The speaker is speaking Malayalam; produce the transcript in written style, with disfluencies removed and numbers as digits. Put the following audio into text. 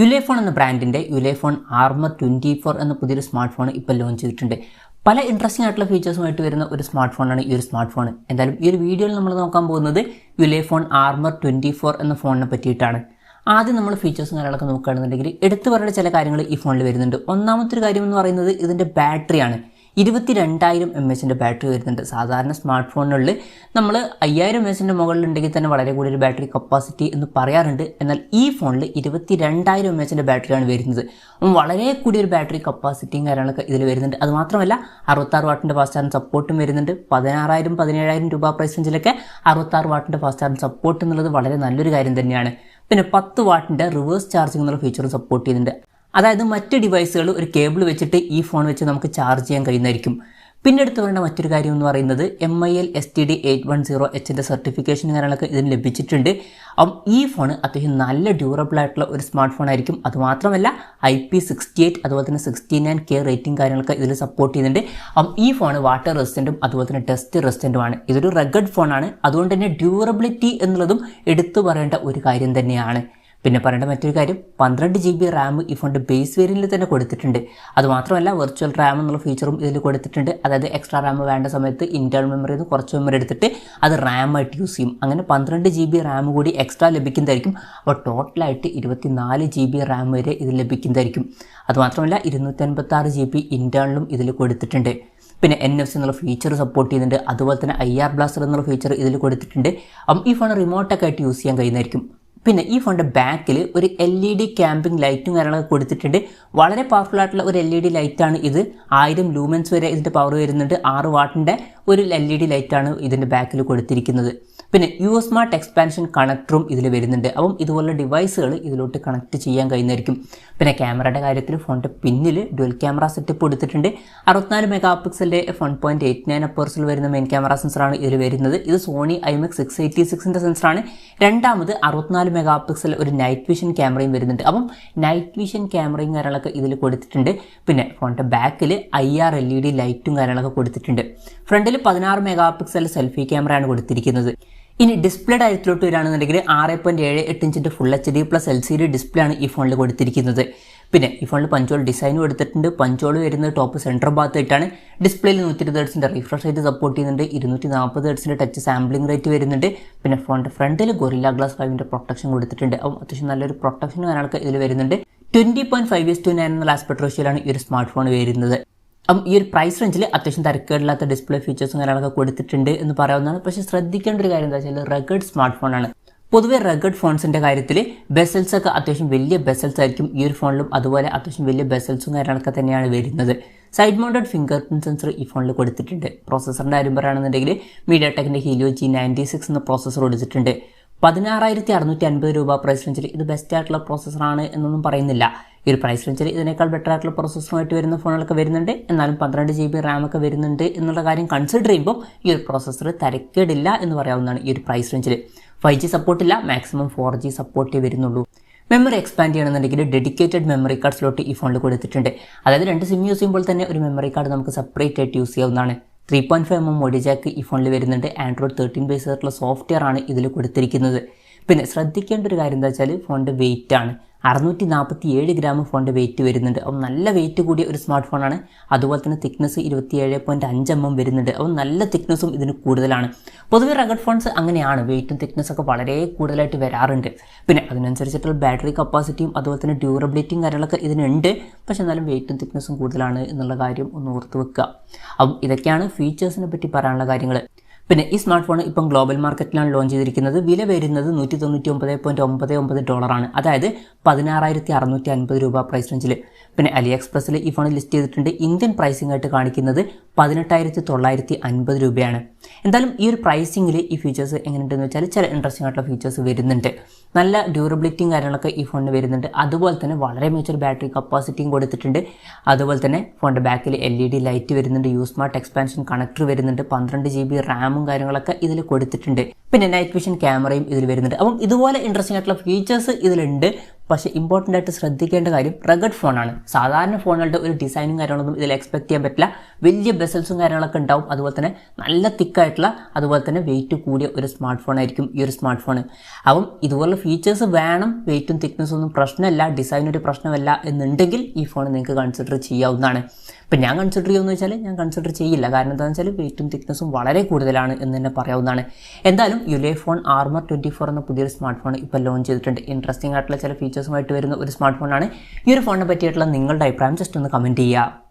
Ulefone എന്ന ബ്രാൻഡിന്റെ Ulefone Armor 24 എന്ന പുതിയൊരു സ്മാർട്ട് ഫോൺ ഇപ്പോൾ ലോഞ്ച് ചെയ്തിട്ടുണ്ട്. പല ഇൻട്രസ്റ്റിംഗ് ആയിട്ടുള്ള ഫീച്ചേഴ്സുമായിട്ട് വരുന്ന ഒരു സ്മാർട്ട് ഫോണാണ് ഈ ഒരു സ്മാർട്ട് ഫോൺ. എന്തായാലും ഈ ഒരു വീഡിയോയിൽ നമ്മൾ നോക്കാൻ പോകുന്നത് Ulefone Armor 24 എന്ന ഫോണിനെ പറ്റിയിട്ടാണ്. ആദ്യം നമ്മൾ ഫീച്ചേഴ്സും കാര്യങ്ങളൊക്കെ നോക്കുകയാണെന്നുണ്ടെങ്കിൽ എടുത്തു പറയേണ്ട ചില കാര്യങ്ങൾ ഈ ഫോണിൽ വരുന്നുണ്ട്. ഒന്നാമത്തെ ഒരു കാര്യം എന്ന് പറയുന്നത് ഇതിൻ്റെ ബാറ്ററിയാണ്. 22,000 mAh ബാറ്ററി വരുന്നുണ്ട്. സാധാരണ സ്മാർട്ട് ഫോണുകളിൽ നമ്മൾ 5,000 mAh മുകളിലുണ്ടെങ്കിൽ തന്നെ വളരെ കൂടുതൽ ബാറ്ററി കപ്പാസിറ്റി എന്ന് പറയാറുണ്ട്. എന്നാൽ ഈ ഫോണിൽ 22,000 mAh ബാറ്ററിയാണ് വരുന്നത്. വളരെ കൂടിയൊരു ബാറ്ററി കപ്പാസിറ്റിയും കാര്യങ്ങളൊക്കെ ഇതിൽ വരുന്നുണ്ട്. അതുമാത്രമല്ല 66 വാട്ടിൻ്റെ ഫാസ്റ്റ് ചാർജിങ് സപ്പോർട്ടും വരുന്നുണ്ട്. 16,000-17,000 രൂപ പ്രൈസ് റേഞ്ചിലൊക്കെ 66 വാട്ടിൻ്റെ ഫാസ്റ്റ് ചാർജിങ് സപ്പോർട്ട് എന്നുള്ളത് വളരെ നല്ലൊരു കാര്യം തന്നെയാണ്. പിന്നെ 10 വാട്ടിൻ്റെ റിവേഴ്സ് ചാർജിങ് എന്നുള്ള ഫീച്ചറും സപ്പോർട്ട് ചെയ്യുന്നുണ്ട്. അതായത് മറ്റ് ഡിവൈസുകൾ ഒരു കേബിൾ വെച്ചിട്ട് ഈ ഫോൺ വെച്ച് നമുക്ക് ചാർജ് ചെയ്യാൻ കഴിയുന്നതായിരിക്കും. പിന്നെ എടുത്തു പറയേണ്ട മറ്റൊരു കാര്യം എന്ന് പറയുന്നത് MIL STD 810H സർട്ടിഫിക്കേഷൻ കാര്യങ്ങളൊക്കെ ഇതിന് ലഭിച്ചിട്ടുണ്ട്. ഈ ഫോൺ അത്യാവശ്യം നല്ല ഡ്യൂറബിൾ ആയിട്ടുള്ള ഒരു സ്മാർട്ട് ഫോൺ ആയിരിക്കും. അതുമാത്രമല്ല IP68 അതുപോലെ തന്നെ 69K റേറ്റിംഗ് കാര്യങ്ങളൊക്കെ ഇതിൽ സപ്പോർട്ട് ചെയ്യുന്നുണ്ട്. ഈ ഫോൺ വാട്ടർ റെസിസ്റ്റൻറ്റും അതുപോലെ തന്നെ ഡസ്റ്റ് റെസിസ്റ്റൻറ്റുമാണ്. ഇതൊരു റഗഡ് ഫോണാണ്. അതുകൊണ്ട് തന്നെ ഡ്യൂറബിലിറ്റി എന്നുള്ളതും എടുത്തു പറയേണ്ട ഒരു കാര്യം തന്നെയാണ്. പിന്നെ പറയേണ്ട മറ്റൊരു കാര്യം 12 GB റാം ഈ ഫോണിൻ്റെ ബേസ് വേരിയൻറ്റിൽ തന്നെ കൊടുത്തിട്ടുണ്ട്. അതുമാത്രമല്ല വെർച്വൽ റാം എന്നുള്ള ഫീച്ചറും ഇതിൽ കൊടുത്തിട്ടുണ്ട്. അതായത് എക്സ്ട്രാ റാം വേണ്ട സമയത്ത് ഇൻറ്റേർണൽ മെമ്മറിയിൽ നിന്ന് കുറച്ച് മെമ്മറി എടുത്തിട്ട് അത് റാമായിട്ട് യൂസ് ചെയ്യും. അങ്ങനെ 12 GB റാം കൂടി എക്സ്ട്രാ ലഭിക്കുന്നതായിരിക്കും. അപ്പോൾ ടോട്ടലായിട്ട് 24 GB റാം വരെ ഇത് ലഭിക്കുന്നതായിരിക്കും. അതുമാത്രമല്ല 256 GB ഇൻറ്റേർണലും ഇതിൽ കൊടുത്തിട്ടുണ്ട്. പിന്നെ NFC എന്നുള്ള ഫീച്ചർ സപ്പോർട്ട് ചെയ്യുന്നുണ്ട്. അതുപോലെ തന്നെ IR ബ്ലാസ്റ്റർ എന്നുള്ള ഫീച്ചർ ഇതിൽ കൊടുത്തിട്ടുണ്ട്. ഈ ഫോൺ റിമോട്ടൊക്കെ ആയിട്ട് യൂസ് ചെയ്യാൻ കഴിയുന്നതായിരിക്കും. പിന്നെ ഈ ഫോണിൻ്റെ ബാക്കിൽ ഒരു LED ക്യാമ്പിംഗ് ലൈറ്റും കാര്യങ്ങളൊക്കെ കൊടുത്തിട്ടുണ്ട്. വളരെ പവർഫുൾ ആയിട്ടുള്ള ഒരു LED ലൈറ്റാണ് ഇത്. 1000 ലൂമൻസ് വരെ ഇതിൻ്റെ പവർ വരുന്നുണ്ട്. 6 വാട്ടിൻ്റെ ഒരു LED ലൈറ്റാണ് ഇതിൻ്റെ ബാക്കിൽ കൊടുത്തിരിക്കുന്നത്. പിന്നെ സ്മാർട്ട് എക്സ്പാൻഷൻ കണക്ടറും ഇതിൽ വരുന്നുണ്ട്. അപ്പം ഇതുപോലുള്ള ഡിവൈസുകൾ ഇതിലോട്ട് കണക്ട് ചെയ്യാൻ കഴിയുന്നതായിരിക്കും. പിന്നെ ക്യാമറയുടെ കാര്യത്തിൽ ഫോണിൻ്റെ പിന്നിൽ ഡുവൽ ക്യാമറ സെറ്റപ്പ് കൊടുത്തിട്ടുണ്ട്. 64 മെഗാ പിക്സലിൻ്റെ 1.89 അപ്പേഴ്സിൽ വരുന്ന മെയിൻ ക്യാമറ സെൻസറാണ് ഇതിൽ വരുന്നത്. ഇത് സോണി IMX 686ൻ്റെ സെൻസറാണ്. രണ്ടാമത് 64 മെഗാ പിക്സൽ ഒരു നൈറ്റ് വിഷൻ ക്യാമറയും വരുന്നുണ്ട്. അപ്പം നൈറ്റ് വിഷൻ ക്യാമറയും കാര്യങ്ങളൊക്കെ ഇതിൽ കൊടുത്തിട്ടുണ്ട്. പിന്നെ ഫോണിൻ്റെ ബാക്കിൽ IR LED ലൈറ്റും കാര്യങ്ങളൊക്കെ കൊടുത്തിട്ടുണ്ട്. ഫ്രണ്ടിൽ 16 മെഗാ പിക്സൽ സെൽഫി ക്യാമറയാണ് കൊടുത്തിരിക്കുന്നത്. ഇനി ഡിസ്പ്ലേയുടെ കാര്യത്തിലോട്ട് വരികയാണെന്നുണ്ടെങ്കിൽ 6.78 ഇഞ്ചിൻ്റെ ഫുൾ HD+ LCD ഡിസ്പ്ലേ ആണ് ഈ ഫോണിൽ കൊടുത്തിരിക്കുന്നത്. പിന്നെ ഈ ഫോണിൽ പഞ്ചോൾ ഡിസൈൻ കൊടുത്തിട്ടുണ്ട്. പഞ്ചോൾ വരുന്നത് ടോപ്പ് സെൻറ്റർ ഭാഗത്തായിട്ടാണ്. ഡിസ്പ്ലേയിൽ 120 ഹെർട്സിൻ്റെ റിഫ്രഷ് റേറ്റ് സപ്പോർട്ട് ചെയ്യുന്നുണ്ട്. 240 ഹെർട്സിൻ്റെ ടച്ച് സാമ്പിളിംഗ് റേറ്റ് വരുന്നുണ്ട്. പിന്നെ ഫോണിൻ്റെ ഫ്രണ്ടിൽ ഗൊറില്ല ഗ്ലാസ് 5ൻ്റെ പ്രൊട്ടക്ഷൻ കൊടുത്തിട്ടുണ്ട്. അപ്പം അത്യാവശ്യം നല്ലൊരു പ്രൊട്ടക്ഷനും കാര്യങ്ങളൊക്കെ ഇതിൽ വരുന്നുണ്ട്. 20.5:9 എന്നുള്ള ആസ്പെക്ട് റേഷ്യോയിലാണ് ഈ ഒരു സ്മാർട്ട് ഫോൺ വരുന്നത്. ഈ ഒരു പ്രൈസ് റേഞ്ചിൽ അത്യാവശ്യം തരക്കേടില്ലാത്ത ഡിസ്പ്ലേ ഫീച്ചേഴ്സും കാര്യങ്ങളൊക്കെ കൊടുത്തിട്ടുണ്ട് എന്ന് പറയാവുന്നതാണ്. പക്ഷേ ശ്രദ്ധിക്കേണ്ട ഒരു കാര്യം എന്താ വെച്ചാൽ റഗഡ് സ്മാർട്ട് ഫോണാണ്. പൊതുവേ റഗഡ് ഫോൺസിൻ്റെ കാര്യത്തിൽ ബെസൽസ് ഒക്കെ അത്യാവശ്യം വലിയ ബെസൽസ് ആയിരിക്കും ഈ ഒരു ഫോണിലും. അതുപോലെ അത്യാവശ്യം വലിയ ബെസൽസും കാര്യങ്ങളൊക്കെ തന്നെയാണ് വരുന്നത്. Side mounted finger print sensor ഈ ഫോണിൽ കൊടുത്തിട്ടുണ്ട്. പ്രോസസ്സറിൻ്റെ കാര്യം പറയുകയാണെന്നുണ്ടെങ്കിൽ mediatekൻ്റെ helio G96 എന്ന പ്രോസസ്സർ കൊടുത്തിട്ടുണ്ട്. 16,650 രൂപ പ്രൈസ് റേഞ്ചിൽ ഇത് ബെസ്റ്റ് ആയിട്ടുള്ള പ്രോസസ്സറാണ് എന്നൊന്നും പറയുന്നില്ല. ഈ ഒരു പ്രൈസ് റേഞ്ചിൽ ഇതിനേക്കാൾ ബെറ്റർ ആയിട്ടുള്ള പ്രോസസ്സറുമായിട്ട് വരുന്ന ഫോണുകളൊക്കെ വരുന്നുണ്ട്. എന്നാലും 12 GB റാമൊക്കെ വരുന്നുണ്ട് എന്നുള്ള കാര്യം കൺസിഡർ ചെയ്യുമ്പോൾ ഈ ഒരു പ്രോസസ്സർ തരക്കേടില്ല എന്ന് പറയാവുന്നതാണ്. ഈ ഒരു പ്രൈസ് റേഞ്ചിൽ 5G സപ്പോർട്ടില്ല, മാക്സിമം 4G സപ്പോർട്ടേ വരുന്നുള്ളൂ. മെമ്മറി എക്സ്പാൻഡ് ചെയ്യണമെന്നുണ്ടെങ്കിൽ ഡെഡിക്കേറ്റഡ് മെമ്മറി കാർഡ് സ്ലോട്ട് ഈ ഫോണിൽ കൊടുത്തിട്ടുണ്ട്. അതായത് 2 സിം യൂസ് ചെയ്യുമ്പോൾ തന്നെ ഒരു മെമ്മറി കാർഡ് നമുക്ക് സെപ്പറേറ്റ് ആയിട്ട് യൂസ് ചെയ്യാവുന്നതാണ്. 3.5mm ഓഡിയോ ജാക്ക് ഈ ഫോണിൽ വരുന്നുണ്ട്. Android 13 ബേസ് ആയിട്ടുള്ള സോഫ്റ്റ്വെയർ ആണ് ഇതിൽ കൊടുത്തിരിക്കുന്നത്. പിന്നെ ശ്രദ്ധിക്കേണ്ട ഒരു കാര്യം എന്താ വെച്ചാൽ ഫോണിൻ്റെ വെയിറ്റ് ആണ്. 647 ഗ്രാം ഫോണിൻ്റെ വെയിറ്റ് വരുന്നുണ്ട്. അപ്പം നല്ല വെയിറ്റ് കൂടിയ ഒരു സ്മാർട്ട് ഫോണാണ്. അതുപോലെ തന്നെ തിക്നെസ് 27.5 mm വരുന്നുണ്ട്. അപ്പം നല്ല തിക്നെസ്സും ഇതിന് കൂടുതലാണ്. പൊതുവെ റഗഡ് ഫോൺസ് അങ്ങനെയാണ്, വെയിറ്റും തിക്നെസ്സൊക്കെ വളരെ കൂടുതലായിട്ട് വരാറുണ്ട്. പിന്നെ അതിനനുസരിച്ചിട്ടുള്ള ബാറ്ററി കപ്പാസിറ്റിയും അതുപോലെ തന്നെ ഡ്യൂറബിലിറ്റിയും കാര്യങ്ങളൊക്കെ ഇതിനുണ്ട്. പക്ഷേ എന്നാലും വെയിറ്റും തിക്നെസ്സും കൂടുതലാണ് എന്നുള്ള കാര്യം ഒന്ന് ഓർത്ത് വെക്കുക. അപ്പം ഇതൊക്കെയാണ് ഫീച്ചേഴ്സിനെ പറ്റി പറയാനുള്ള കാര്യങ്ങൾ. പിന്നെ ഈ സ്മാർട്ട് ഫോൺ ഇപ്പം ഗ്ലോബൽ മാർക്കറ്റിലാണ് ലോഞ്ച് ചെയ്തിരിക്കുന്നത്. വില വരുന്നത് $199.99. അതായത് 16,650 രൂപ പ്രൈസ് റേഞ്ചിൽ. പിന്നെ AliExpressൽ ഈ ഫോൺ ലിസ്റ്റ് ചെയ്തിട്ടുണ്ട്. ഇന്ത്യൻ പ്രൈസിംഗ് ആയിട്ട് കാണിക്കുന്നത് 18,950 രൂപയാണ്. എന്തായാലും ഈ ഒരു പ്രൈസിങ്ങിൽ ഈ ഫീച്ചേഴ്സ് എങ്ങനെയുണ്ടെന്ന് വെച്ചാൽ ചില ഇൻട്രസ്റ്റിംഗ് ആയിട്ടുള്ള ഫീച്ചേഴ്സ് വരുന്നുണ്ട്. നല്ല ഡ്യൂറബിലിറ്റിയും കാര്യങ്ങളൊക്കെ ഈ ഫോണിന് വരുന്നുണ്ട്. അതുപോലെ തന്നെ വളരെ മികച്ചൊരു ബാറ്ററി കപ്പാസിറ്റിയും കൊടുത്തിട്ടുണ്ട്. അതുപോലെ തന്നെ ഫോണിൻ്റെ ബാക്കിൽ LED ലൈറ്റ് വരുന്നുണ്ട്. സ്മാർട്ട് എക്സ്പാൻഷൻ കണക്ടർ വരുന്നുണ്ട്. 12 GB റാമും കാര്യങ്ങളൊക്കെ ഇതിൽ കൊടുത്തിട്ടുണ്ട്. പിന്നെ നൈറ്റ് വിഷൻ ക്യാമറയും ഇതിൽ വരുന്നുണ്ട്. അപ്പം ഇതുപോലെ ഇൻട്രസ്റ്റിംഗ് ആയിട്ടുള്ള ഫീച്ചേഴ്സ് ഇതിലുണ്ട്. പക്ഷേ ഇമ്പോർട്ടൻ്റ് ആയിട്ട് ശ്രദ്ധിക്കേണ്ട കാര്യം റഗഡ് ഫോണാണ്. സാധാരണ ഫോണുകളുടെ ഒരു ഡിസൈനും കാര്യങ്ങളൊന്നും ഇതിൽ എക്സ്പെക്ട് ചെയ്യാൻ പറ്റില്ല. വലിയ ബെസൽസും കാര്യങ്ങളൊക്കെ ഉണ്ടാവും. അതുപോലെ തന്നെ നല്ല തിക്കായിട്ടുള്ള അതുപോലെ തന്നെ വെയിറ്റ് കൂടിയ ഒരു സ്മാർട്ട് ഫോൺ ആയിരിക്കും ഈ ഒരു സ്മാർട്ട് ഫോൺ. അപ്പം ഇതുപോലുള്ള ഫീച്ചേഴ്സ് വേണം, വെയിറ്റും തിക്നെസ്സും ഒന്നും പ്രശ്നമല്ല, ഡിസൈൻ ഒരു പ്രശ്നമല്ല എന്നുണ്ടെങ്കിൽ ഈ ഫോൺ നിങ്ങൾക്ക് കൺസിഡർ ചെയ്യാവുന്നതാണ്. ഇപ്പം ഞാൻ കൺസിഡർ ചെയ്യുമെന്ന് വെച്ചാൽ ഞാൻ കൺസിഡർ ചെയ്യില്ല. കാരണം എന്താണെന്ന് വെച്ചാൽ വെയിറ്റും തിക്നെസ്സും വളരെ കൂടുതലാണ് എന്ന് തന്നെ പറയാവുന്നതാണ്. എന്തായാലും യുലേഫോൺ ആർമർ 24 എന്ന പുതിയൊരു സ്മാർട്ട് ഫോൺ ഇപ്പോൾ ലോഞ്ച് ചെയ്തിട്ടുണ്ട്. ഇൻട്രസ്റ്റിംഗ് ആയിട്ടുള്ള ചില ഫീച്ചേഴ്സുമായിട്ട് വരുന്ന ഒരു സ്മാർട്ട് ഫോണാണ്. ഈ ഒരു ഫോണിനെ പറ്റിയിട്ടുള്ള നിങ്ങളുടെ അഭിപ്രായം ജസ്റ്റ് ഒന്ന് കമൻറ്റ് ചെയ്യുക.